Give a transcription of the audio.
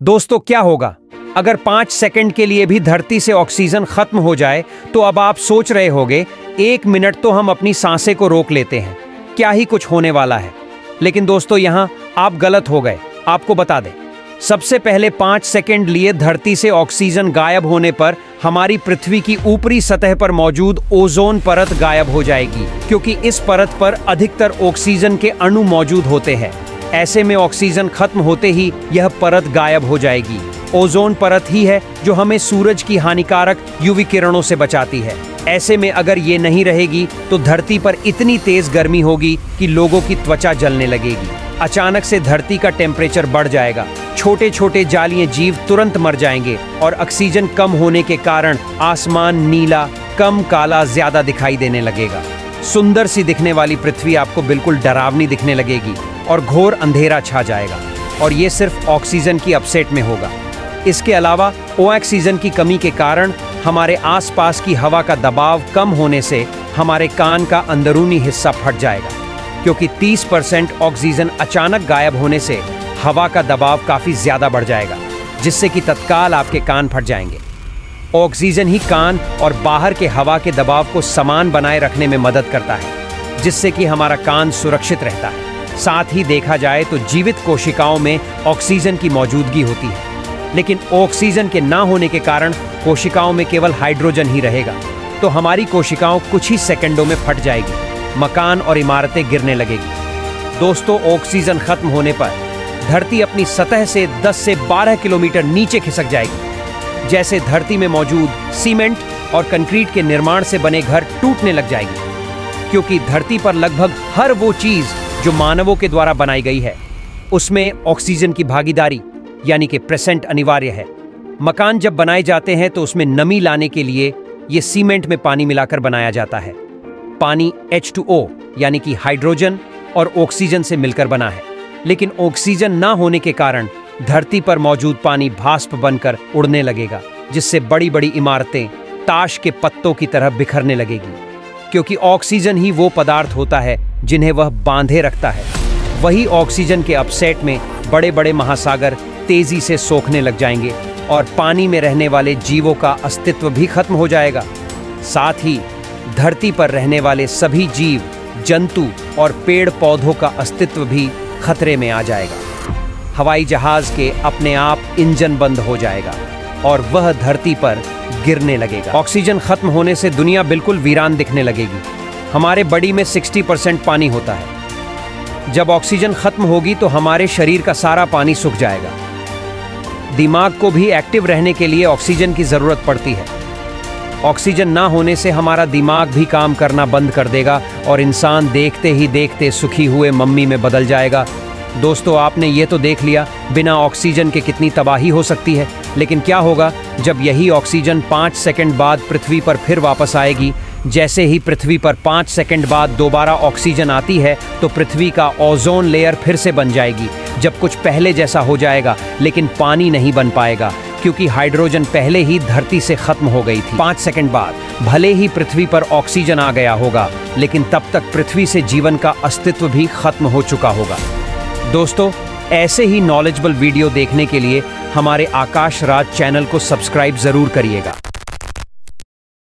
दोस्तों क्या होगा अगर 5 सेकंड के लिए भी धरती से ऑक्सीजन खत्म हो जाए? तो अब आप सोच रहे होंगे 1 मिनट तो हम अपनी सांसें को रोक लेते हैं, क्या ही कुछ होने वाला है। लेकिन दोस्तों यहाँ आप गलत हो गए। आपको बता दें, सबसे पहले 5 सेकंड लिए धरती से ऑक्सीजन गायब होने पर हमारी पृथ्वी की ऊपरी सतह पर मौजूद ओजोन परत गायब हो जाएगी, क्योंकि इस परत पर अधिकतर ऑक्सीजन के अणु मौजूद होते हैं। ऐसे में ऑक्सीजन खत्म होते ही यह परत गायब हो जाएगी। ओजोन परत ही है जो हमें सूरज की हानिकारक यूवी किरणों से बचाती है। ऐसे में अगर ये नहीं रहेगी तो धरती पर इतनी तेज गर्मी होगी कि लोगों की त्वचा जलने लगेगी। अचानक से धरती का टेम्परेचर बढ़ जाएगा, छोटे छोटे जालीय जीव तुरंत मर जाएंगे और ऑक्सीजन कम होने के कारण आसमान नीला, कम काला ज्यादा दिखाई देने लगेगा। सुंदर सी दिखने वाली पृथ्वी आपको बिल्कुल डरावनी दिखने लगेगी और घोर अंधेरा छा जाएगा। और ये सिर्फ ऑक्सीजन की अपसेट में होगा। इसके अलावा ऑक्सीजन की कमी के कारण हमारे आसपास की हवा का दबाव कम होने से हमारे कान का अंदरूनी हिस्सा फट जाएगा, क्योंकि 30% ऑक्सीजन अचानक गायब होने से हवा का दबाव काफ़ी ज़्यादा बढ़ जाएगा, जिससे कि तत्काल आपके कान फट जाएंगे। ऑक्सीजन ही कान और बाहर के हवा के दबाव को समान बनाए रखने में मदद करता है, जिससे कि हमारा कान सुरक्षित रहता है। साथ ही देखा जाए तो जीवित कोशिकाओं में ऑक्सीजन की मौजूदगी होती है, लेकिन ऑक्सीजन के ना होने के कारण कोशिकाओं में केवल हाइड्रोजन ही रहेगा, तो हमारी कोशिकाओं कुछ ही सेकंडों में फट जाएगी, मकान और इमारतें गिरने लगेगी। दोस्तों, ऑक्सीजन खत्म होने पर धरती अपनी सतह से 10 से 12 किलोमीटर नीचे खिसक जाएगी। जैसे धरती में मौजूद सीमेंट और कंक्रीट के निर्माण से बने घर टूटने लग जाएगी, क्योंकि धरती पर लगभग हर वो चीज जो मानवों के द्वारा बनाई गई है उसमें ऑक्सीजन की भागीदारी यानी कि प्रेजेंट अनिवार्य है। मकान जब बनाए जाते हैं तो उसमें नमी लाने के लिए ये सीमेंट में पानी मिलाकर बनाया जाता है। पानी H2O यानी कि हाइड्रोजन और ऑक्सीजन से मिलकर बना है, लेकिन ऑक्सीजन ना होने के कारण धरती पर मौजूद पानी भास्प बनकर उड़ने लगेगा, जिससे बड़ी बड़ी इमारतें ताश के पत्तों की तरह बिखरने लगेगी, क्योंकि ऑक्सीजन ही वो पदार्थ होता है जिन्हें वह बांधे रखता है। वही ऑक्सीजन के अपसेट में बड़े बड़े महासागर तेजी से सोखने लग जाएंगे और पानी में रहने वाले जीवों का अस्तित्व भी खत्म हो जाएगा। साथ ही धरती पर रहने वाले सभी जीव, जंतु और पेड़ पौधों का अस्तित्व भी खतरे में आ जाएगा। हवाई जहाज के अपने आप इंजन बंद हो जाएगा और वह धरती पर गिरने लगेगा। ऑक्सीजन खत्म होने से दुनिया बिल्कुल वीरान दिखने लगेगी। हमारे बॉडी में 60% पानी होता है। जब ऑक्सीजन खत्म होगी तो हमारे शरीर का सारा पानी सूख जाएगा। दिमाग को भी एक्टिव रहने के लिए ऑक्सीजन की ज़रूरत पड़ती है। ऑक्सीजन ना होने से हमारा दिमाग भी काम करना बंद कर देगा और इंसान देखते ही देखते सुखी हुए मम्मी में बदल जाएगा। दोस्तों, आपने ये तो देख लिया बिना ऑक्सीजन के कितनी तबाही हो सकती है, लेकिन क्या होगा जब यही ऑक्सीजन 5 सेकंड बाद पृथ्वी पर फिर वापस आएगी? जैसे ही पृथ्वी पर 5 सेकंड बाद दोबारा ऑक्सीजन आती है तो पृथ्वी का ओजोन लेयर फिर से बन जाएगी, जब कुछ पहले जैसा हो जाएगा, लेकिन पानी नहीं बन पाएगा, क्योंकि हाइड्रोजन पहले ही धरती से खत्म हो गई थी। 5 सेकंड बाद भले ही पृथ्वी पर ऑक्सीजन आ गया होगा, लेकिन तब तक पृथ्वी से जीवन का अस्तित्व भी खत्म हो चुका होगा। दोस्तों, ऐसे ही नॉलेजेबल वीडियो देखने के लिए हमारे आकाश राज चैनल को सब्सक्राइब जरूर करिएगा।